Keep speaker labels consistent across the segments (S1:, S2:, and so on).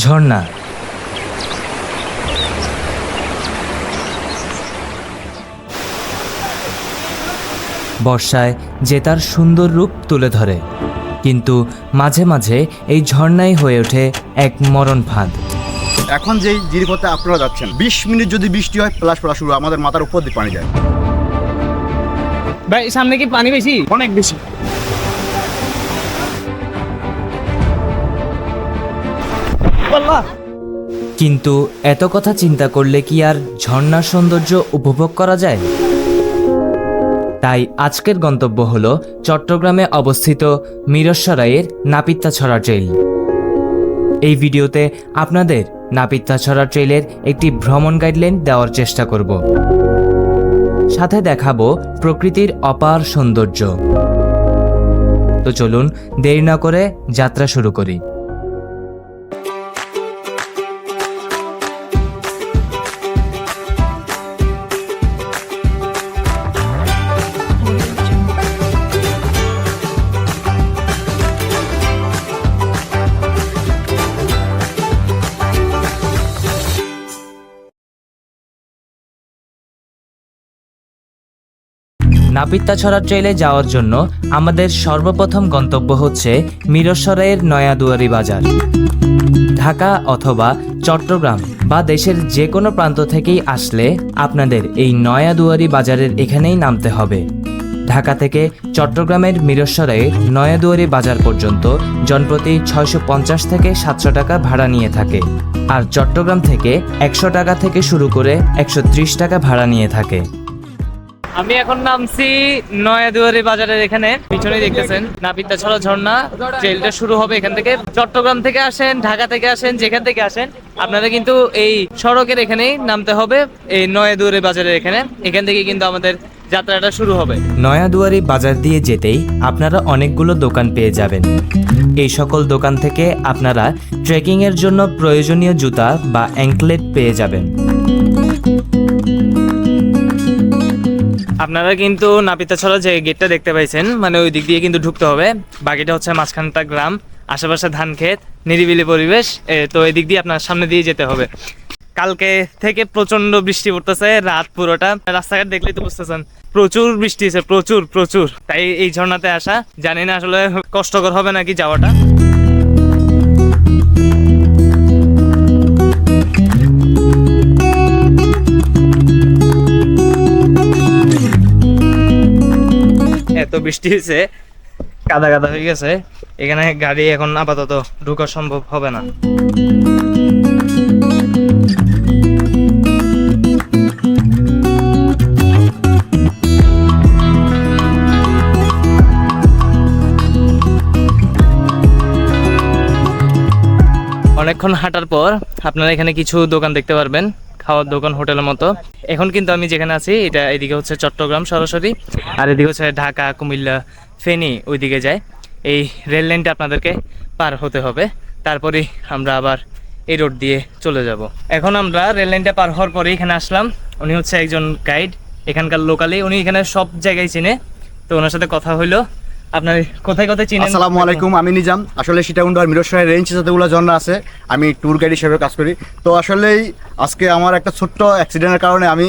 S1: ঝর্ণা। বর্ষায় যে তার সুন্দর রূপ তুলে ধরে, কিন্তু মাঝে মাঝে এই ঝর্ণাই হয়ে ওঠে এক মরণ ফাঁদ।
S2: এখন যেই জিরিপথে আপনারা যাচ্ছেন 20 মিনিট যদি বৃষ্টি হয় প্লাস পড়া শুরু, আমাদের মাথার উপর দিয়ে পানি যায়।
S3: ভাই সামনে কি পানি বেশি? অনেক বেশি।
S1: কিন্তু এত কথা চিন্তা করলে কি আর ঝর্ণার সৌন্দর্য উপভোগ করা যায়? তাই আজকের গন্তব্য হলো চট্টগ্রামে অবস্থিত মিরসরাইয়ের নাপিতাছড়া ট্রেইল। এই ভিডিওতে আপনাদের নাপিতাছড়া ট্রেইলের একটি ভ্রমণ গাইডলাইন দেওয়ার চেষ্টা করব, সাথে দেখাবো প্রকৃতির অপার সৌন্দর্য। তো চলুন দেরি না করে যাত্রা শুরু করি। নাপিতাছড়া ট্রেইলে যাওয়ার জন্য আমাদের সর্বপ্রথম গন্তব্য হচ্ছে মিরসরাইয়ের নয়াদুয়ারি বাজার। ঢাকা অথবা চট্টগ্রাম বা দেশের যে কোনো প্রান্ত থেকেই আসলে আপনাদের এই নয়াদুয়ারি বাজারের এখানেই নামতে হবে। ঢাকা থেকে চট্টগ্রামের মিরসরাইয়ের নয়াদুয়ারি বাজার পর্যন্ত জনপ্রতি 650 থেকে 700 টাকা ভাড়া নিয়ে থাকে, আর চট্টগ্রাম থেকে 100 টাকা থেকে শুরু করে 130 টাকা ভাড়া নিয়ে থাকে।
S3: আমি এখন নামছি নয়াদুয়ারি বাজারের এখানে। পিছনে দেখতেছেন নাপিতাছড়া ঝর্ণা। ট্রেইলটা শুরু হবে এখান থেকে। চট্টগ্রাম থেকে আসেন, ঢাকা থেকে আসেন, যেখান থেকে আসেন আপনারা কিন্তু এই সড়কের এখানেই নামতে হবে, এই নয়াদুয়ারি বাজারের এখানে। এখান থেকে কিন্তু আমাদের যাত্রাটা শুরু হবে।
S1: নয়াদুয়ারি বাজার দিয়ে যেতেই আপনারা অনেকগুলো দোকান পেয়ে যাবেন। এই সকল দোকান থেকে আপনারা ট্রেকিংয়ের জন্য প্রয়োজনীয় জুতা বা অ্যাঙ্কলেট পেয়ে যাবেন।
S3: আপনারা কিন্তু নাপিতাছড়া যে গেটটা দেখতে পাইছেন, মানে ওই দিক দিয়ে কিন্তু ঢুকতে হবে। বাকিটা হচ্ছে মাঝখানটা গ্রাম, আশেপাশে ধান ক্ষেত, নিরিবিলি পরিবেশ। তো এই দিক দিয়ে আপনার সামনে দিয়ে যেতে হবে। কালকে থেকে প্রচন্ড বৃষ্টি পড়তেছে, রাত পুরোটা। রাস্তাঘাট দেখলেই তো বুঝতেছেন প্রচুর বৃষ্টি হয়েছে, প্রচুর প্রচুর। তাই এই ঝর্ণাতে আসা, জানি না আসলে কষ্টকর হবে নাকি যাওয়াটা। এত বৃষ্টি হয়েছে, কাদা কাদা হয়ে গেছে। এখানে গাড়ি এখন আপাতত ঢোকা সম্ভব হবে না। অনেকক্ষণ হাঁটার পর আপনারা এখানে কিছু দোকান দেখতে পারবেন, খাওয়ার দোকান, হোটেলের মতো। এখন কিন্তু আমি যেখানে আছি এটা এদিকে হচ্ছে চট্টগ্রাম সরাসরি, আর এদিকে হচ্ছে ঢাকা, কুমিল্লা, ফেনী ওইদিকে যায়। এই রেল লাইনটা আপনাদেরকে পার হতে হবে, তারপরে আমরা আবার এই রোড দিয়ে চলে যাব। এখন আমরা রেল লাইনটা পার হওয়ার পরে এখানে আসলাম। উনি হচ্ছে একজন গাইড এখানকার লোকালি, উনি এখানে সব জায়গায় চিনে। তো ওনার সাথে কথা হইলো। আপনার কোথায় কোথায় চিনেন?
S2: আসসালামু আলাইকুম, আমি নিজাম। আসলে সীতাকুণ্ড আর মিরসরাই রেঞ্জ যতগুলো ঝর্ণা আছে, আমি ট্যুর গাইড হিসেবে কাজ করি। তো আসলেই আজকে আমার একটা ছোট্ট অ্যাক্সিডেন্টের কারণে আমি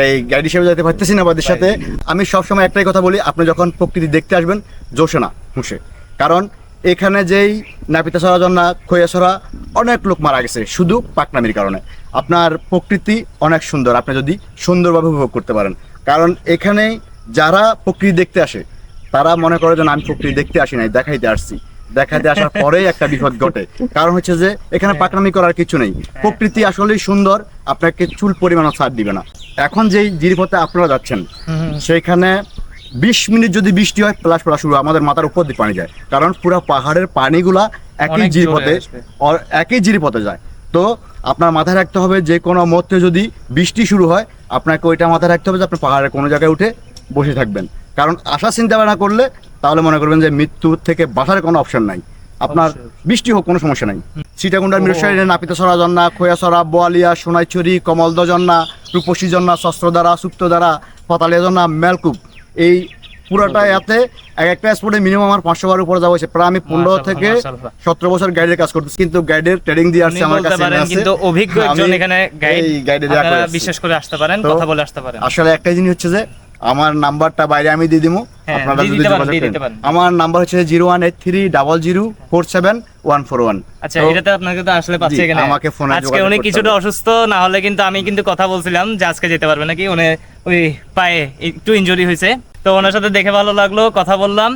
S2: এই গাইড হিসেবে যেতে পারতেছি না আপনাদের সাথে। আমি সবসময় একটাই কথা বলি, আপনি যখন প্রকৃতি দেখতে আসবেন জোশে না হুঁশে। কারণ এখানে যেই নাপিতাছড়া ঝর্ণা, খৈয়াছড়া, অনেক লোক মারা গেছে শুধু পাকনামির কারণে। আপনার প্রকৃতি অনেক সুন্দর, আপনি যদি সুন্দরভাবে উপভোগ করতে পারেন। কারণ এখানে যারা প্রকৃতি দেখতে আসে তারা মনে করে যে আমি প্রকৃতি দেখতে আসি নাই, দেখাইতে আসছি। দেখাইতে আসার পরেই একটা বিপদ ঘটে। কারণ হচ্ছে যে এখানে পাকনামি করার কিছু নেই। প্রকৃতি আসলেই সুন্দর, আপনাকে চুল পরিমাণও ছাড় দিবে না। এখন যেই জিরিপথে আপনারা যাচ্ছেন সেইখানে 20 মিনিট যদি বৃষ্টি হয় প্লাস পড়া শুরু, আমাদের মাথার উপর দিয়ে পানি যায়। কারণ পুরো পাহাড়ের পানিগুলা একই জিরিপথে যায়। তো আপনার মাথায় রাখতে হবে যে কোনো মুহূর্তে যদি বৃষ্টি শুরু হয় আপনাকে ওইটা মাথায় রাখতে হবে যে আপনি পাহাড়ের কোনো জায়গায় উঠে বসে থাকবেন। কারণ আশা চিন্তা ভাবনা করলে তাহলে মনে করবেন যে মৃত্যু থেকে বাঁচার কোনো অপশন নাই। আপনার বৃষ্টি হোক কোনো সমস্যা নাই। সীতাকুণ্ড আর মিরসরাই নাপিতাছড়া ঝর্ণা, খৈয়াছড়া, বোয়ালিয়া, সোনাইছড়ি, কমলদ ঝর্ণা, রূপসী ঝর্ণা, শস্ত্রধারা, সুপ্তধারা, পাতালিয়া ঝর্ণা, মেলকূপ, এই পুরোটা এতে এক একটা স্পটে মিনিমাম আমার 500 বার উপরে যাওয়া হয়েছে। প্রায় আমি 15 থেকে
S3: মাশাআল্লাহ।
S2: 17 বছর গাইডের কাজ করতেছি, কিন্তু গাইডের ট্রেনিং দিয়ে আসছে আমার কাছে এনে আছে।
S3: কিন্তু অভিজ্ঞ একজন
S2: আমি
S3: এখানে গাইড,
S2: এই গাইডে দেয়া
S3: আপনারা
S2: করে আসছি।
S3: বিশেষ করে আসতে পারেন,
S2: তো
S3: কথা বলে আসতে পারেন।
S2: আসলে একটাই জিনিস হচ্ছে যে আমার নাম্বারটা বাইরে আমি দিয়ে দিবো,
S3: হ্যাঁ,
S2: আপনারা
S3: দিয়ে
S2: যদি
S3: দিতে পারেন,
S2: যোগাযোগ
S3: দিয়ে
S2: করেন।
S3: দিতে পারেন।
S2: আমার নাম্বার হচ্ছে 01830047141।
S3: আচ্ছা,
S2: তো
S3: এটাতে আপনাকে তো আসলে পাচ্ছে
S2: জি,
S3: এখানে।
S2: আমাকে ফোনে
S3: আজকে
S2: যোগাযোগ
S3: উনি
S2: করতে
S3: কিছুটা
S2: হবে।
S3: অসুস্থ, না হলে কিন্তু আমি কিন্তু কথা বলছিলাম যে আজকে যেতে পারবে নাকি, উনি ওই পায়ে একটু ইনজুরি হয়েছে। তো ওনার সাথে দেখে ভালো লাগলো, কথা বললাম।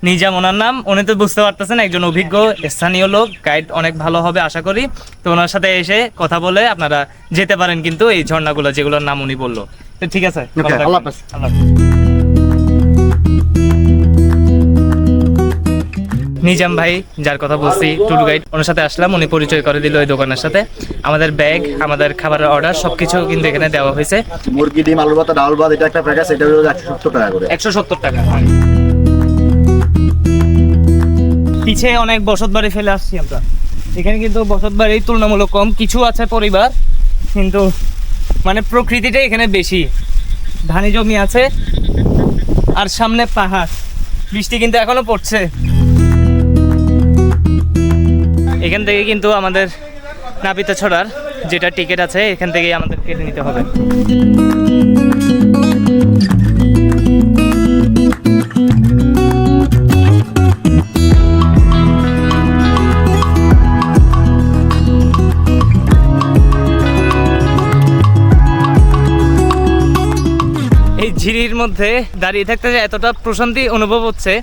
S3: নিজাম ওনার নাম, উনি তো বুঝতে পারতেছেন একজন অভিজ্ঞ স্থানীয় লোক, গাইড অনেক ভালো হবে আশা করি। তো ওনার সাথে এসে কথা বলে আপনারা যেতে পারেন কিন্তু এই ঝর্ণাগুলো যেগুলোর নাম উনি বললো। তো ঠিক আছে,
S2: Okay,
S3: ভালো থাকবেন।
S2: আল্লাহ হাফেজ।
S3: আল্লাহ হাফেজ। নিজাম ভাই যার কথা বলছি, ট্যুর গাইড, ওনার সাথে আসলাম, উনি পরিচয় করে দিল ওই দোকানের সাথে। আমাদের ব্যাগ, আমাদের খাবারের অর্ডার সবকিছু কিন্তু এখানে দেওয়া হয়েছে।
S2: মুরগি, ডিম, আলু ভাত, ডাল ভাত, এটা একটা প্যাকেজ, এটা হলো 170 টাকা করে।
S3: 170 টাকা। পিছে অনেক বসত বাড়ি ফেলে আসছি আমরা, এখানে কিন্তু বসত বাড়ি তুলনামূলক কম, কিছু আছে পরিবার, কিন্তু মানে প্রকৃতিটা এখানে বেশি। ধানি জমি আছে আর সামনে পাহাড়, বৃষ্টি কিন্তু এখনো পড়ছে। এখান থেকে কিন্তু আমাদের নাপিতা ছড়ার যেটা টিকিট আছে, এখান থেকেই আমাদের কেটে নিতে হবে। এই ঝিরির মধ্যে দাঁড়িয়ে থাকতে যে এতটা প্রশান্তি অনুভব হচ্ছে,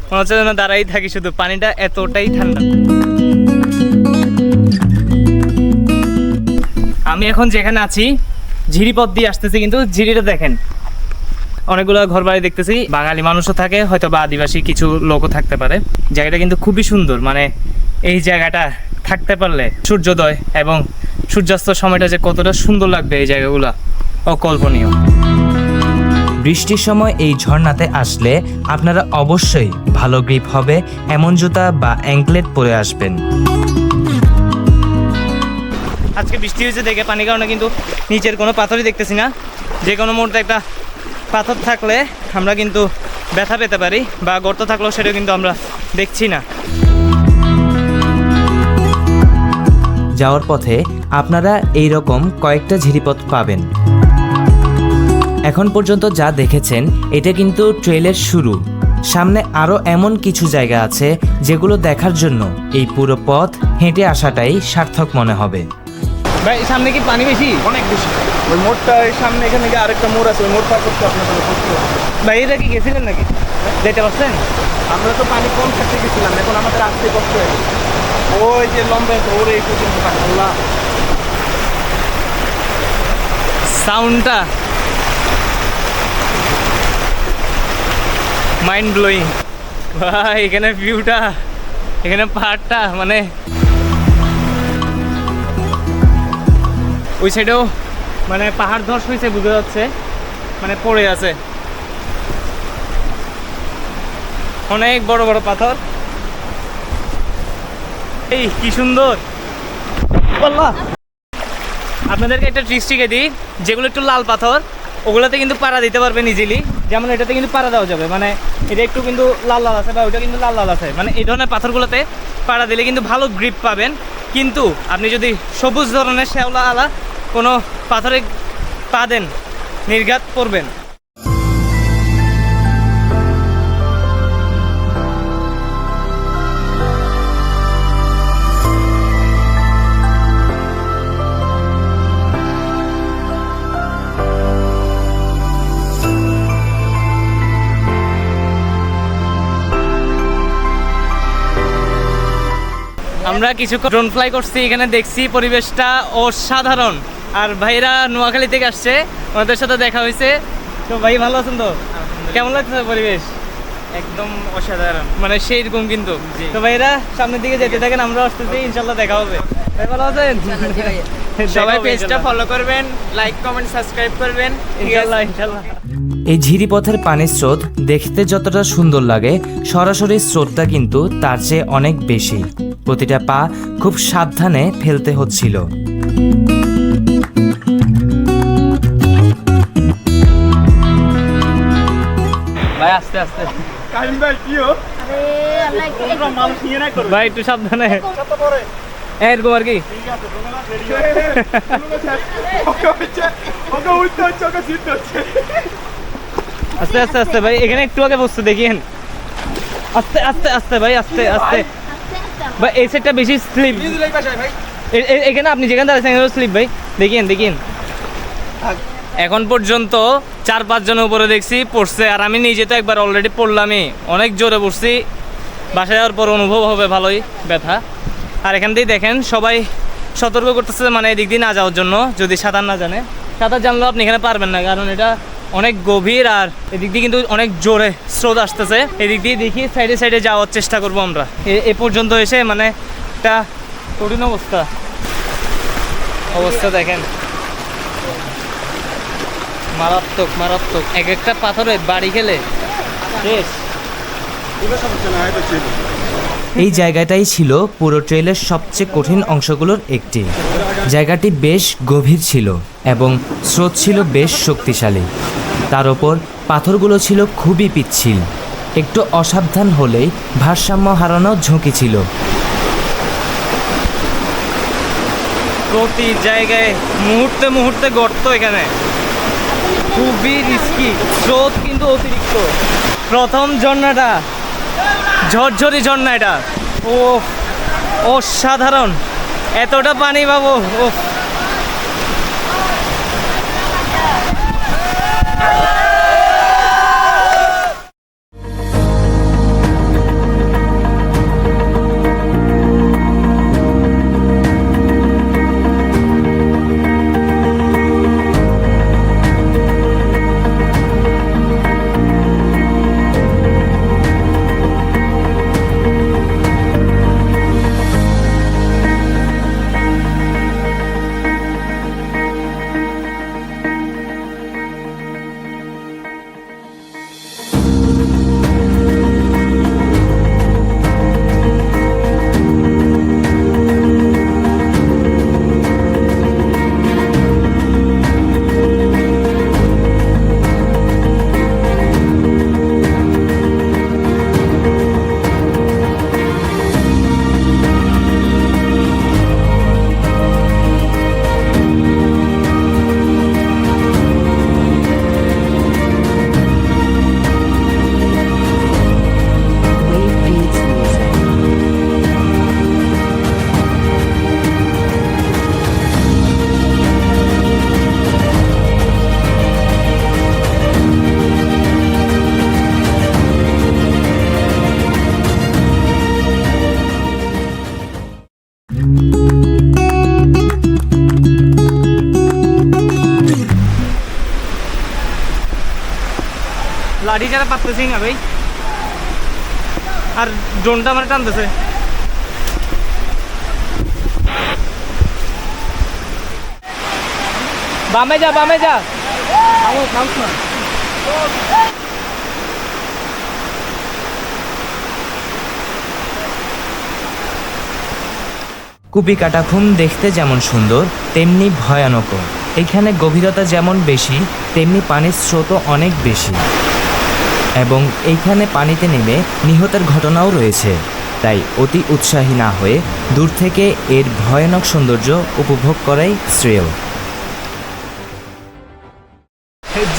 S3: মনে হচ্ছে যেন দাঁড়াই থাকি শুধু, পানিটা এতটাই ঠান্ডা। আমি এখন যেখানে আছি ঝিরিপথ দিয়ে আসতেছি, কিন্তু ঝিরিটা দেখেন, অনেকগুলো ঘর বাড়ি দেখতেছি, বাঙালি মানুষও থাকে, হয়তো বা আদিবাসী কিছু লোকও থাকতে পারে। জায়গাটা কিন্তু খুবই সুন্দর, মানে এই জায়গাটা থাকতে পারলে সূর্যোদয় এবং সূর্যাস্তের সময়টা যে কতটা সুন্দর লাগবে, এই জায়গাগুলো অকল্পনীয়।
S1: বৃষ্টির সময় এই ঝর্ণাতে আসলে আপনারা অবশ্যই ভালো গ্রিপ হবে এমন জুতা বা অ্যাঙ্কলেট পরে আসবেন।
S3: আজকে বৃষ্টি হয়েছে দেখে পানির কারণে কিন্তু নিচের কোনো পাথরই দেখতেছি না। যে কোনো মুহূর্তে একটা পাথর থাকলে আমরা কিন্তু ব্যথা পেতে পারি, বা গর্ত থাকলেও সেটা কিন্তু আমরা দেখছি না।
S1: যাওয়ার পথে আপনারা এই রকম কয়েকটা ঝিরিপথ পাবেন। এখন পর্যন্ত যা দেখেছেন এটা কিন্তু ট্রেলের শুরু। সামনে আরও এমন কিছু জায়গা আছে যেগুলো দেখার জন্য এই পুরো পথ হেঁটে আসাটাই সার্থক মনে হবে।
S3: ভাই সামনে কি পানি বেশি?
S4: অনেক বেশি। ওই মোড়টা সামনে, এখানে গিয়ে আরেকটা মোড় আছে, ওই মোড় পার করতে আপনাদের করতে হবে।
S3: ভাই এটা কি গেছিলেন নাকি, যেতে পারছেন?
S4: আমরা তো পানি কম থাকতে গেছিলাম, এখন আমাদের আসতে কষ্ট হয়ে গেছে। ওই যে লম্বা ওরে এই পর্যন্ত পানি। আল্লাহ,
S3: সাউন্ডটা মাইন্ড ব্লোয়িং ভাই। এখানে ভিউটা, এখানে পাহাড়টা, মানে ওই সাইডেও মানে পাহাড় ধস হয়েছে বোঝা যাচ্ছে, মানে পড়ে আছে অনেক বড় বড় পাথর। এই কি সুন্দর। আল্লাহ, আপনাদেরকে একটা ট্রিক্স শিখে দিই, যেগুলো একটু লাল পাথর ওগুলোতে কিন্তু পাড়া দিতে পারবেন ইজিলি। যেমন এটাতে কিন্তু পাড়া দেওয়া যাবে, মানে এটা একটু কিন্তু লাল লাল আছে, বা ওইটা কিন্তু লাল লাল আছে, মানে এই ধরনের পাথরগুলোতে পাড়া দিলে কিন্তু ভালো গ্রিপ পাবেন। কিন্তু আপনি যদি সবুজ ধরনের শ্যাওলা আলা কোনো পাথরে পা দেন, নির্ঘাত পড়বেন। আমরা কিছু ড্রোন ফ্লাই করছি, এখানে দেখছি পরিবেশটা অসাধারণ। আর ভাইরা নোয়াখালী থেকে আসছে, ওনাদের সাথে দেখা হয়েছে। তো ভাই ভালো আছেন তো? কেমন লাগছে পরিবেশ?
S4: একদম অসাধারণ।
S3: মানে সেই রকম কিন্তু। তো ভাইরা সামনের দিকে যেতে থাকেন, আমরা আসতেছি, ইনশাল্লাহ দেখা হবে। ভাই ভালো আছেন?
S4: সবাই পেজটা ফলো করবেন, লাইক কমেন্ট সাবস্ক্রাইব করবেন,
S3: ইনশাল্লাহ ইনশাল্লাহ।
S1: এই ঝিরিপথের পানির স্রোত দেখতে যতটা সুন্দর লাগে, সরাসরি স্রোতটা কিন্তু তার চেয়ে অনেক বেশি। প্রতিটা পা খুব সাবধানে ফেলতে হচ্ছিল।
S3: ভাই ভাই আস্তে আস্তে
S4: কাহিম ভাই কিও
S5: আরে আল্লাহ
S4: তোমরা মানুষ নিয়ে না করো
S3: ভাই একটু সাবধানে
S4: কত পরে
S3: এরকম আর কি
S4: ঠিক আছে তোমরা দেরি ওকে উঠতে হচ্ছে ওকে জিততে হচ্ছে
S3: আস্তে আস্তে আস্তে ভাই এখানে একটু আগে বসতে দেখিয়েন আস্তে আস্তে আস্তে ভাই আস্তে আস্তে ভাই এই সাইডটা বেশি স্লিপ
S4: দিলাই পাশায় ভাই
S3: এখানে আপনি যেখানে দাঁড়াচ্ছেন এখানে স্লিপ ভাই দেখিয়েন এখন পর্যন্ত 4-5 জনের উপরে দেখছি পড়ছে আর আমি নিজে তো একবার অলরেডি পড়লামই অনেক জোরে পড়ছি বাসায় যাওয়ার পর অনুভব হবে ভালোই ব্যথা আর এখান থেকেই দেখেন সবাই সতর্ক করতেছে মানে এদিক দিয়ে না যাওয়ার জন্য যদি সাঁতার না জানে সাঁতার জানলেও আপনি এখানে পারবেন না কারণ এটা অনেক গভীর আর এদিক দিয়ে কিন্তু অনেক জোরে স্রোত আসতেছে এদিক দিয়ে দেখি সাইডে সাইডে যাওয়ার চেষ্টা করবো আমরা এ পর্যন্ত এসে মানে একটা কঠিন অবস্থা দেখেন মারাত্মক এক একটা পাথরে বাড়ি খেলে শেষ
S1: এই জায়গাটাই ছিল পুরো ট্রেলের সবচেয়ে কঠিন অংশগুলোর একটি। জায়গাটি বেশ গভীর ছিল এবং স্রোত ছিল বেশ শক্তিশালী। তার ওপর পাথরগুলো ছিল খুবই পিচ্ছিল, একটু অসাবধান হলেই ভারসাম্য হারানোর ঝুঁকি ছিল।
S3: প্রতি জায়গায় মুহূর্তে গর্ত এখানে খুবই রিস্কি স্রোত কিন্তু অতিরিক্ত প্রথম ঝর্ণাটা ঝরঝরি ঝর্ণা এটা ও অসাধারণ এতটা পানি পাবো ও লাঠি ছাড়া পারতেছি না ভাই আর ড্রোনটা আমার টানতেছে বামে যা
S1: কুপি কাটাখুম দেখতে যেমন সুন্দর তেমনি ভয়ানকও। এখানে গভীরতা যেমন বেশি তেমনি পানির স্রোতও অনেক বেশি এবং এইখানে পানিতে নেমে নিহতের ঘটনাও রয়েছে। তাই অতি উৎসাহী না হয়ে দূর থেকে এর ভয়ানক সৌন্দর্য উপভোগ করাই শ্রেয়।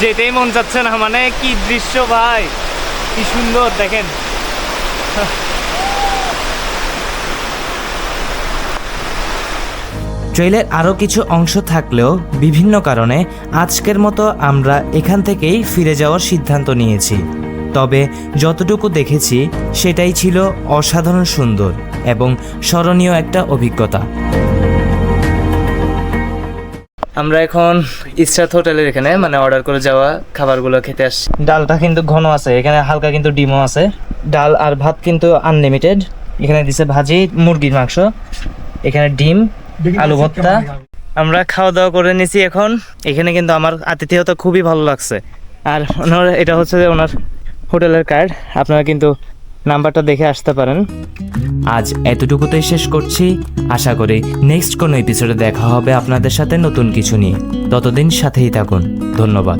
S3: যেতেই মন যাচ্ছে না মানে কি দৃশ্য ভাই কি সুন্দর দেখেন
S1: ট্রেলের আরও কিছু অংশ থাকলেও বিভিন্ন কারণে আজকের মতো আমরা এখান থেকেই ফিরে যাওয়ার সিদ্ধান্ত নিয়েছি। তবে যতটুকু দেখেছি সেটাই ছিল অসাধারণ সুন্দর এবং স্মরণীয় একটা অভিজ্ঞতা।
S3: আমরা এখন ইসরাত হোটেলের এখানে মানে অর্ডার করে যাওয়া খাবারগুলো খেতে আসছি। ডালটা কিন্তু ঘন আছে, এখানে হালকা কিন্তু ডিমও আছে। ডাল আর ভাত কিন্তু আনলিমিটেড। এখানে দিছে ভাজি মুরগির মাংস, এখানে ডিম, আলু ভর্তা। আমরা খাওয়া দাওয়া করে নিছি এখন। এখানে কিন্তু আমার আতিথেয়তা খুবই ভালো লাগছে। আর ওনার এটা হচ্ছে যে ওনার হোটেলের কার্ড, আপনারা কিন্তু নাম্বারটা দেখে আসতে পারেন।
S1: আজ এতটুকুতেই শেষ করছি। আশা করি নেক্সট কোনো এপিসোডে দেখা হবে আপনাদের সাথে নতুন কিছু নিয়ে। ততদিন সাথেই থাকুন। ধন্যবাদ।